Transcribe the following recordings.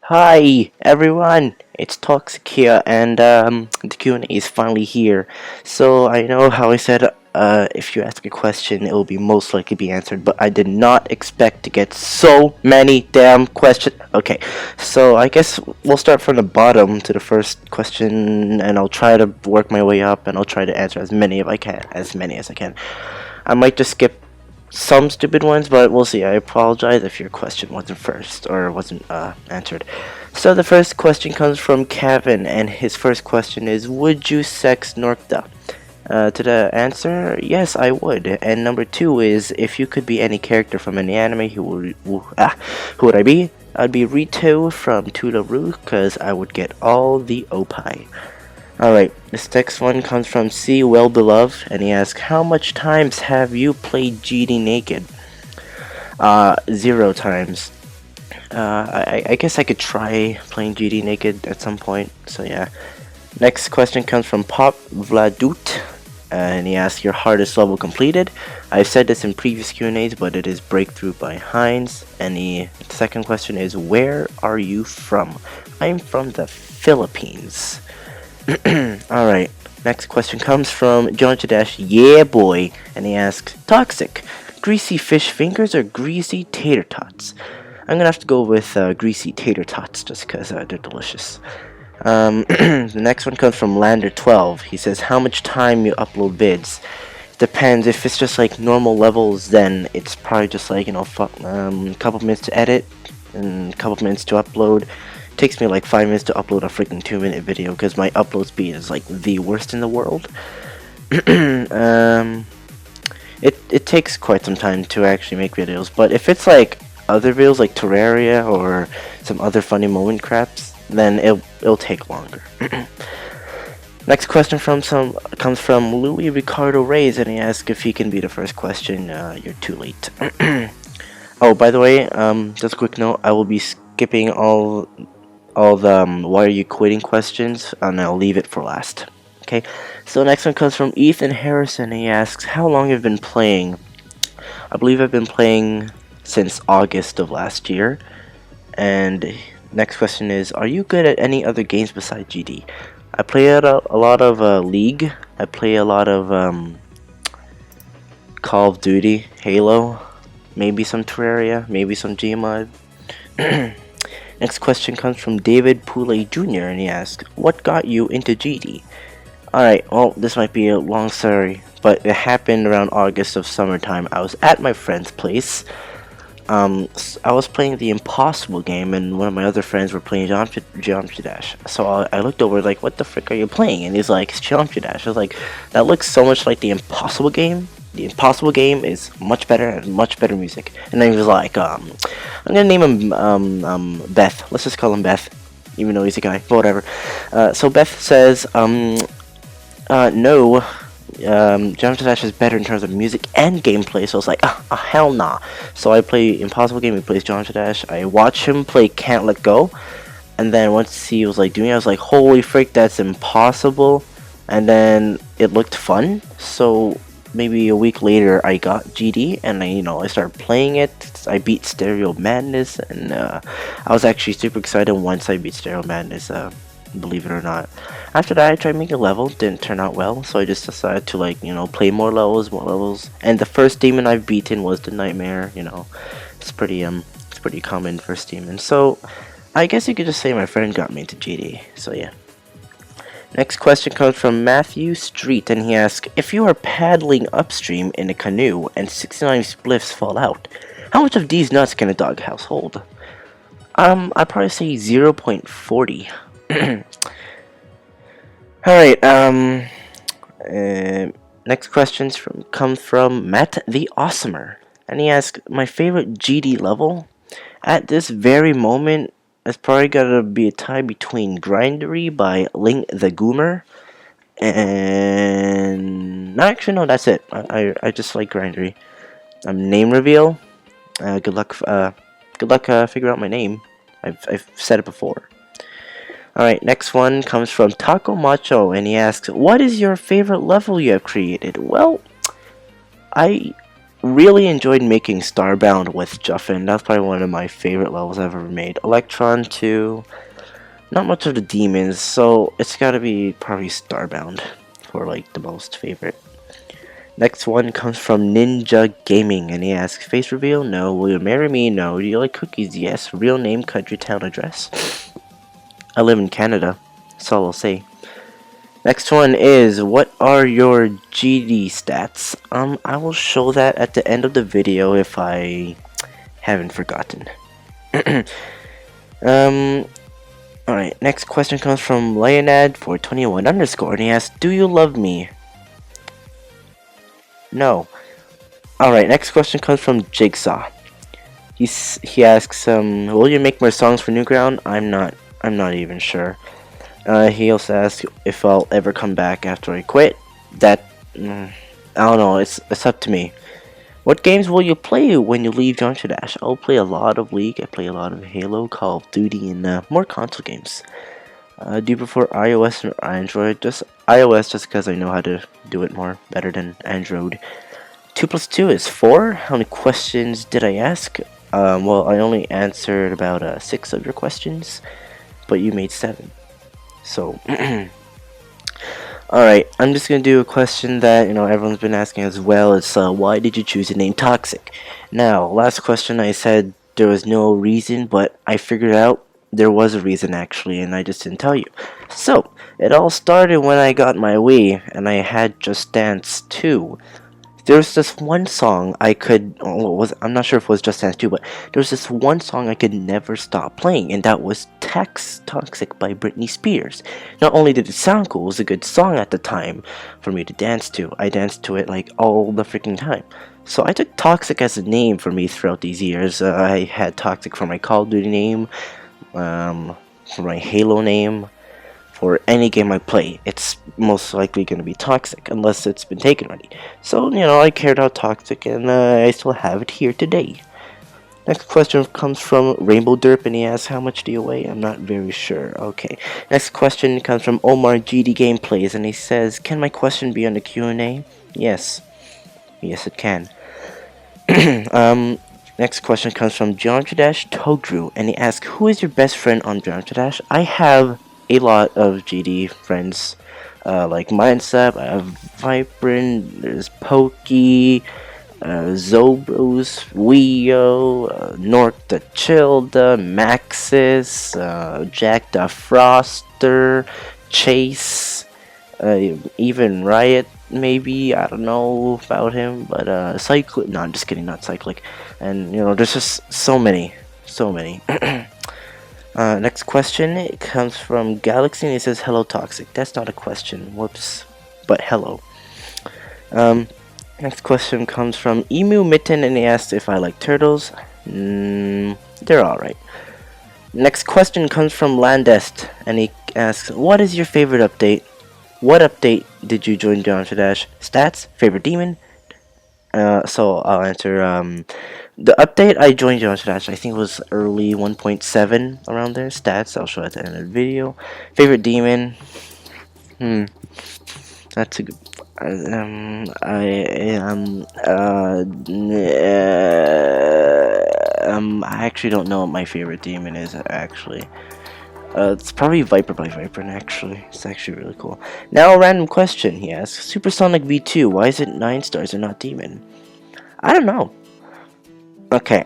Hi everyone, it's Toxic here, and the Q&A is finally here. So I know how I said if you ask a question, it will be most likely be answered, but I did not expect to get so many damn questions. Okay, so I guess we'll start from the bottom to the first question, and I'll try to work my way up, and I'll try to answer as many as I can. I might just skip some stupid ones, but we'll see. I apologize if your question wasn't first or wasn't answered. So the first question comes from Kevin, and his first question is, would you sex Norkta? To the answer, yes, I would. And number two is, if you could be any character from any anime, who would I be? I'd be Rito from Tularu, because I would get all the opai. Alright, this next one comes from C. Well Beloved, and he asks, how much times have you played GD naked? 0 times. I guess I could try playing GD naked at some point, so yeah. Next question comes from Pop Vladut, and he asks, your hardest level completed? I've said this in previous Q&As, but it is Breakthrough by Heinz. And the second question is, where are you from? I'm from the Philippines. Alright, next question comes from John Chadash, yeah boy, and he asks, toxic, greasy fish fingers or greasy tater tots? I'm gonna have to go with greasy tater tots just because they're delicious. The next one comes from Lander12. He says, how much time you upload vids? Depends. If it's just like normal levels, then it's probably just like, couple minutes to edit and a couple minutes to upload. Takes me like 5 minutes to upload a freaking 2-minute video because my upload speed is like the worst in the world. It takes quite some time to actually make videos, but if it's like other videos like Terraria or some other funny moment craps, then it'll take longer. Next question comes from Louis Ricardo Reyes, and he asks if he can be the first question. You're too late. Oh, by the way, just a quick note, I will be skipping all the why are you quitting questions, and I'll leave it for last. Okay, so next one comes from Ethan Harrison. He asks, how long have you been playing? I believe I've been playing since August of last year. And next question is, are you good at any other games besides GD? I play a lot of League. I play a lot of Call of Duty, Halo, maybe some Terraria, maybe some Gmod. Next question comes from David Poulet Jr. and he asks, what got you into GD? Alright, well, this might be a long story, but it happened around August of summertime. I was at my friend's place. I was playing the Impossible game, and one of my other friends were playing Geometry Dash. So I looked over, like, what the frick are you playing? And he's like, it's Geometry Dash. I was like, that looks so much like the Impossible game. The Impossible game is much better and much better music. And then he was like, I'm gonna name him Beth. Let's just call him Beth, even though he's a guy. But whatever. So Beth says, no. Geometry Dash is better in terms of music and gameplay, so I was like, hell nah. So I play Impossible Game, he plays Geometry Dash, I watch him play Can't Let Go, and then once he was like doing it, I was like, holy frick, that's impossible. And then it looked fun, so maybe a week later I got GD, and I started playing it. I beat Stereo Madness, and I was actually super excited once I beat Stereo Madness, believe it or not. After that, I tried making a level, didn't turn out well, so I just decided to play more levels, and the first demon I've beaten was the Nightmare. It's pretty common first demon. So I guess you could just say my friend got me into GD. So yeah. Next question comes from Matthew Street, and he asks, if you are paddling upstream in a canoe and 69 spliffs fall out, how much of these nuts can a doghouse hold? I'd probably say 0.40. Alright, next questions come from Matt the Awesomer, and he asks, my favorite GD level? At this very moment, it's probably gotta be a tie between Grindery by Link the Goomer, and... no, actually, no, that's it. I just like Grindery. Name reveal? Good luck figure out my name. I've said it before. Alright, next one comes from Taco Macho, and he asks, what is your favorite level you have created? Well, I really enjoyed making Starbound with Juffin. That's probably one of my favorite levels I've ever made. Electron 2, not much of the demons, so it's gotta be probably Starbound for like the most favorite. Next one comes from Ninja Gaming, and he asks, face reveal? No. Will you marry me? No. Do you like cookies? Yes. Real name, country, town, address? I live in Canada. That's all I'll say. Next one is, what are your GD stats? I will show that at the end of the video if I haven't forgotten. Alright, next question comes from Leonad421 underscore, and he asks, do you love me? No. Alright, next question comes from Jigsaw. He asks, will you make more songs for Newground? I'm not even sure. He also asks if I'll ever come back after I quit. I don't know, it's up to me. What games will you play when you leave Geometry Dash? I'll play a lot of League, I play a lot of Halo, Call of Duty, and more console games. Do you prefer iOS or Android? Just iOS, just because I know how to do it better than Android. 2 plus 2 is 4. How many questions did I ask? Well, I only answered about 6 of your questions, but you made 7. So, alright, I'm just gonna do a question that, everyone's been asking as well. It's, why did you choose the name Toxic? Now, last question I said there was no reason, but I figured out there was a reason actually, and I just didn't tell you. So, it all started when I got my Wii, and I had Just Dance 2. There was this one song I could, I'm not sure if it was Just Dance 2, but there was this one song I could never stop playing, and that was Toxic by Britney Spears. Not only did it sound cool, it was a good song at the time for me to dance to. I danced to it like all the freaking time. So I took Toxic as a name for me throughout these years. I had Toxic for my Call of Duty name, for my Halo name. For any game I play, it's most likely going to be Toxic, unless it's been taken already. So, I cared out Toxic, and I still have it here today. Next question comes from Rainbow Derp, and he asks, how much do you weigh? I'm not very sure. Okay. Next question comes from Omar GD Gameplays, and he says, can my question be on the Q&A? Yes. Yes, it can. Next question comes from Geometry Dash Togru, and he asks, who is your best friend on Geometry Dash? I have a lot of GD friends, like Mindset, I have Vibrant, there's Pokey, Zobros, Weo, Nork the Childa, Maxis, Jack the Froster, Chase, even Riot, maybe, I don't know about him, but Cyclic, no, I'm just kidding, not Cyclic, and there's just so many. Next question, it comes from Galaxy, and he says, hello Toxic. That's not a question, whoops, but hello. Next question comes from Emu Mitten, and he asks if I like turtles. They're alright. Next question comes from Landest, and he asks, what is your favorite update? What update did you join Geometry Dash? Stats? Favorite demon? So I'll answer, the update I joined Geometry Dash, I think it was early 1.7, around there. Stats, I'll show at the end of the video. Favorite demon? That's a good... I actually don't know what my favorite demon is, actually. It's probably Viper by Viper, actually. It's actually really cool. Now a random question, he asks. Supersonic V2, why is it 9 stars and not demon? I don't know. Okay,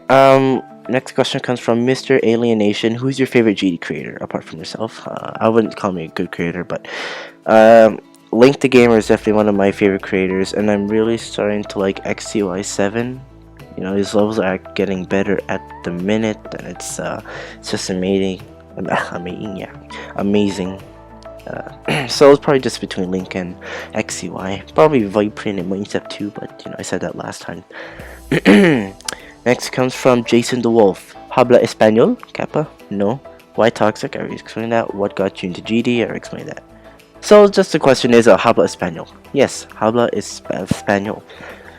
next question comes from Mr. Alienation. Who's your favorite GD creator, apart from yourself? I wouldn't call me a good creator, but, Link the Gamer is definitely one of my favorite creators, and I'm really starting to like XCY7. His levels are getting better at the minute, and it's just amazing. Amazing. So it's probably just between Link and XCY. Probably Viper and Mindstep too, but I said that last time. Next comes from Jason the Wolf. Habla Español? Kappa? No. Why Toxic? I already explained that. What got you into GD? I already explained that. So just the question is, Habla Español? Yes, Habla Español.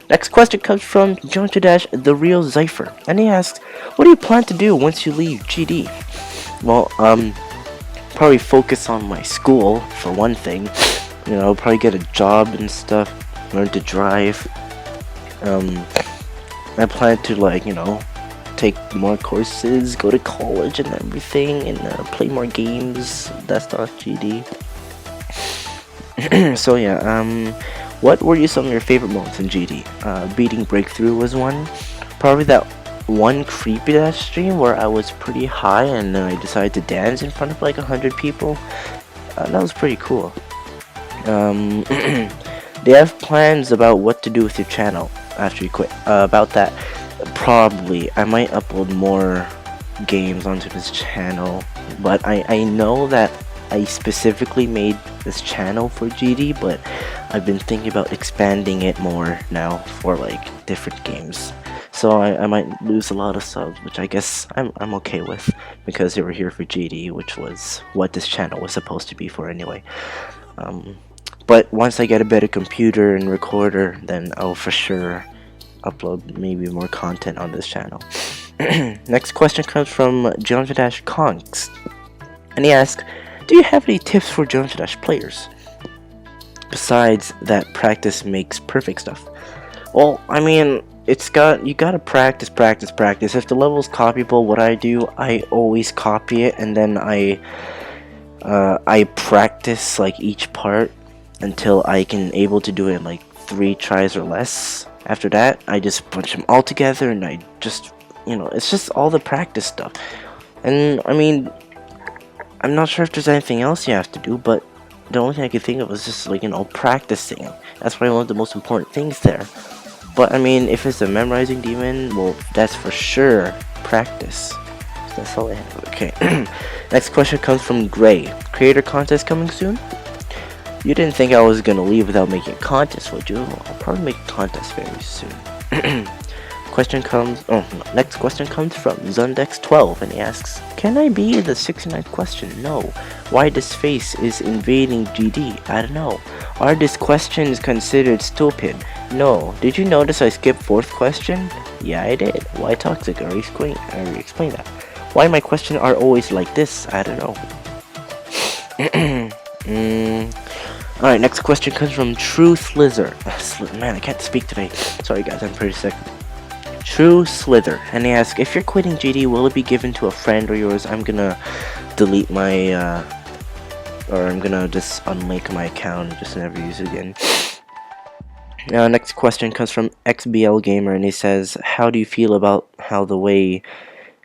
Next question comes from Geometry Dash The Real Xeuphoria, and he asks, what do you plan to do once you leave GD? Well, probably focus on my school, for one thing. Probably get a job and stuff, learn to drive, I plan to, like, take more courses, go to college and everything, and play more games. That's not GD. So yeah, what were some of your favorite moments in GD? Beating Breakthrough was one. Probably that one creepy dash stream where I was pretty high and then I decided to dance in front of like 100 people. That was pretty cool. They have plans about what to do with your channel after you quit. About that, probably I might upload more games onto this channel, but I know that I specifically made this channel for GD, but I've been thinking about expanding it more now for like different games. So I might lose a lot of subs, which I guess I'm okay with, because they were here for GD, which was what this channel was supposed to be for anyway. But once I get a better computer and recorder, then I'll for sure upload maybe more content on this channel. Next question comes from Jonathan Dash Conks, and he asks, do you have any tips for Jonathan Dash players besides that practice makes perfect stuff? Well, I mean, you gotta practice. If the level's copyable, what I do, I always copy it, and then I practice like each part until I can able to do it in like 3 tries or less. After that, I just bunch them all together, and I just, it's just all the practice stuff. And I mean, I'm not sure if there's anything else you have to do, but the only thing I could think of was just like, practicing. That's probably one of the most important things there. But I mean, if it's a memorizing demon, well, that's for sure practice. So that's all I have. Okay. Next question comes from Gray. Creator contest coming soon? You didn't think I was gonna leave without making a contest, would you? I'll probably make a contest very soon. Next question comes from Zundex12, and he asks, can I be in the 69th question? No. Why this face is invading GD? I don't know. Are these questions considered stupid? No. Did you notice I skipped 4th question? Yeah, I did. Why toxic? I already explained that. Why my questions are always like this? I don't know. Alright, next question comes from True Slither. Man, I can't speak today. Sorry guys, I'm pretty sick. True Slither, and he asks, if you're quitting GD, will it be given to a friend or yours? I'm gonna delete my, or I'm gonna just unlink my account and just never use it again. Next question comes from XBL Gamer, and he says, how do you feel about how the way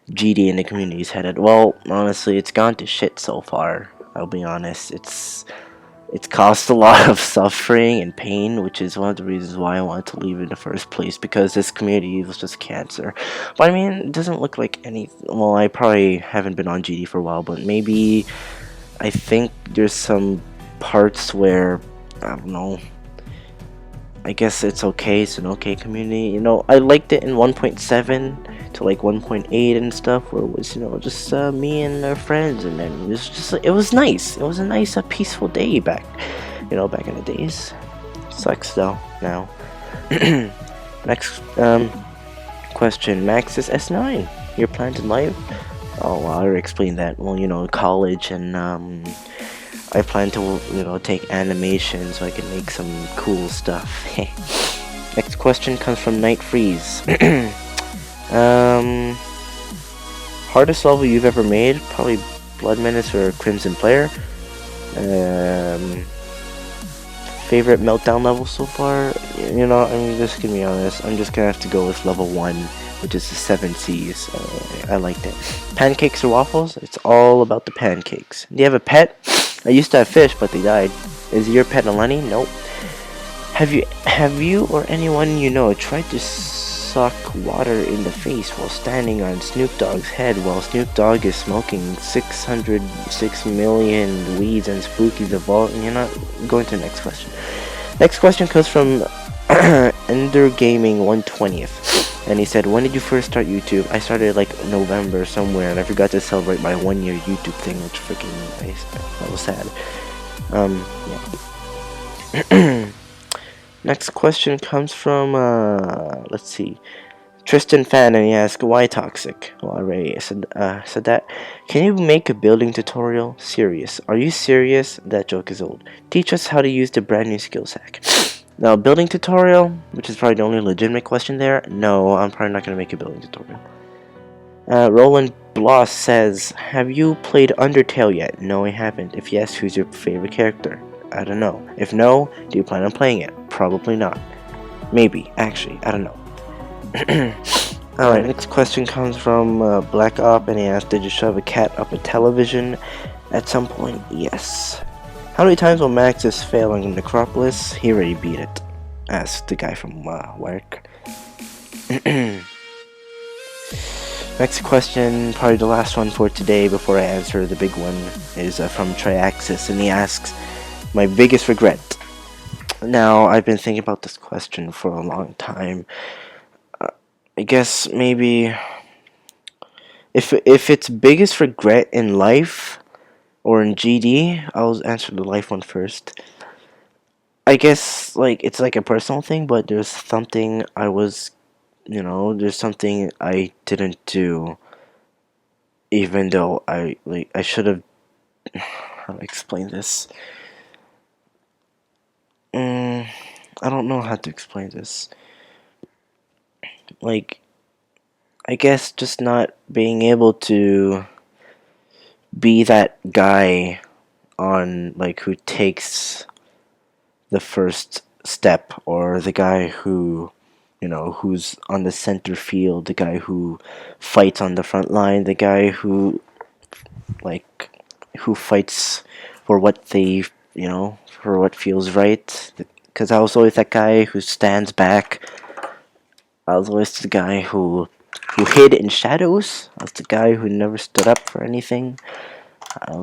GD in the community is headed? Well, honestly, it's gone to shit so far. I'll be honest. It's caused a lot of suffering and pain, which is one of the reasons why I wanted to leave in the first place, because this community was just cancer. But I mean, it doesn't look like any. Well, I probably haven't been on GD for a while, but maybe I think there's some parts where, I don't know, I guess it's okay. It's an okay community. I liked it in 1.7 to like 1.8 and stuff, where it was, just me and our friends, and then it was nice. It was a nice, peaceful day back, back in the days. Sucks though now. Next question, Max is S9. Your plans in life? Oh, well, I already explained that. Well, college, and I plan to, take animation so I can make some cool stuff. Next question comes from Night Freeze. Hardest level you've ever made? Probably Blood Menace or Crimson Player. Favorite Meltdown level so far? Just to be honest, I'm just gonna have to go with level 1, which is the 7 C's. I liked it. Pancakes or waffles? It's all about the pancakes. Do you have a pet? I used to have fish, but they died. Is your pet a Lenny? Nope. Have you or anyone you know tried to suck water in the face while standing on Snoop Dogg's head while Snoop Dogg is smoking 606 million weeds and Spooky the Vault? And you're not going to the next question. Next question comes from Ender Gaming 120th, and he said, when did you first start YouTube? I started like November somewhere, and I forgot to celebrate my 1-year YouTube thing, which freaking nice. That was sad. Yeah. Next question comes from let's see, Tristan Fan, and he asks, why toxic? Well, I already said that. Can you make a building tutorial? Serious? Are you serious? That joke is old. Teach us how to use the brand new skills hack. Now, building tutorial, which is probably the only legitimate question there. No, I'm probably not going to make a building tutorial. Roland Bloss says, have you played Undertale yet? No, I haven't. If yes, who's your favorite character? I don't know. If no, do you plan on playing it? Probably not. Maybe, actually, I don't know. Alright, next question comes from Black Op, and he asked, did you shove a cat up a television at some point? Yes. How many times will Maxis fail on Necropolis? He already beat it. Asked the guy from work. Next question, probably the last one for today before I answer the big one, is from Triaxis, and he asks, my biggest regret. Now, I've been thinking about this question for a long time. I guess maybe if it's biggest regret in life or in GD, I'll answer the life one first. I guess like it's like a personal thing, but there's something I was, there's something I didn't do, even though I should have. How to explain this? I don't know how to explain this. Like, I guess just not being able to be that guy on like who takes the first step, or the guy who, who's on the center field, the guy who fights on the front line, the guy who fights for what they, for what feels right. Because I was always that guy who stands back. I was always the guy who hid in shadows. I was the guy who never stood up for anything. I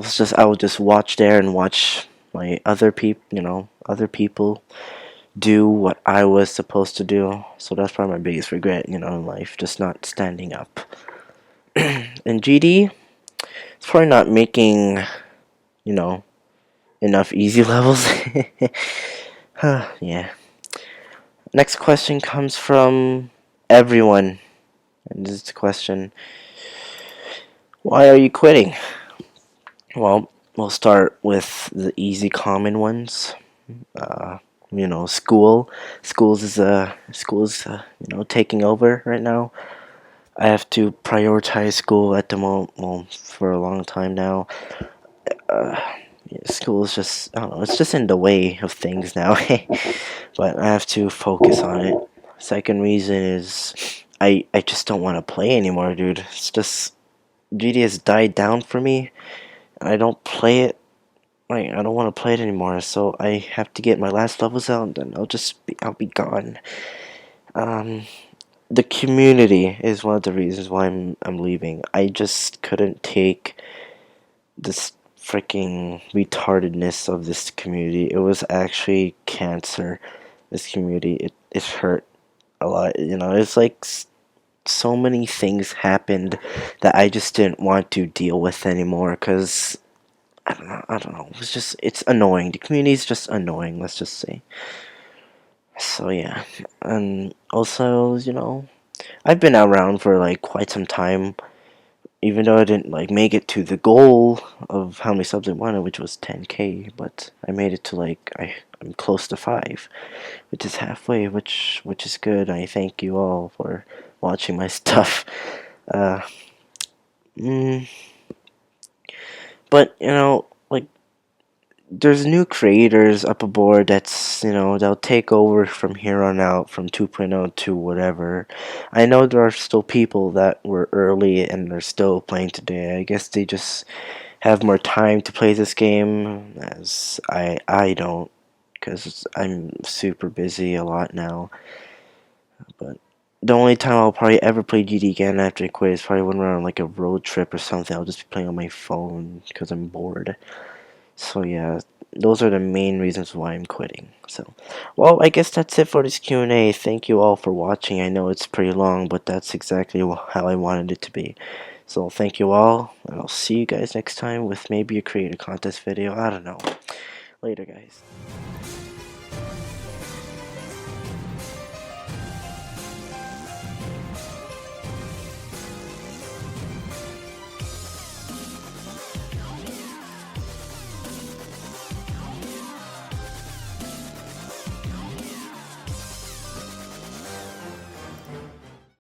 would just watch there and watch my other people do what I was supposed to do. So that's probably my biggest regret, in life, just not standing up. In GD, it's probably not making, enough easy levels. Yeah. Next question comes from everyone. And this is the question, why are you quitting? Well, we'll start with the easy, common ones. School. School's taking over right now. I have to prioritize school at the moment, well, for a long time now. School is just, I don't know, it's just in the way of things now. But I have to focus on it. Second reason is I just don't want to play anymore, dude. It's just GD has died down for me. I don't play it. Like, I don't want to play it anymore, so I have to get my last levels out, and then I'll be gone. The community is one of the reasons why I'm leaving. I just couldn't take this freaking retardedness of this community. It was actually cancer. This community, it hurt a lot. It's like so many things happened that I just didn't want to deal with anymore, because I don't know. It's annoying. The community is just annoying, let's just say. So yeah, and also, I've been around for like quite some time, even though I didn't like make it to the goal of how many subs I wanted, which was 10K, but I made it to like I'm close to 5, which is halfway, which is good. I thank you all for watching my stuff. Uh, mm, but like, there's new creators up aboard that's, they'll take over from here on out, from 2.0 to whatever. I know there are still people that were early and are still playing today. I guess they just have more time to play this game, as I don't, because I'm super busy a lot now. But the only time I'll probably ever play GD again after I quit is probably when we're on like a road trip or something. I'll just be playing on my phone because I'm bored. So yeah, those are the main reasons why I'm quitting. So, well, I guess that's it for this Q&A. Thank you all for watching. I know it's pretty long, but that's exactly how I wanted it to be. So thank you all, and I'll see you guys next time with maybe a creator contest video. I don't know. Later, guys.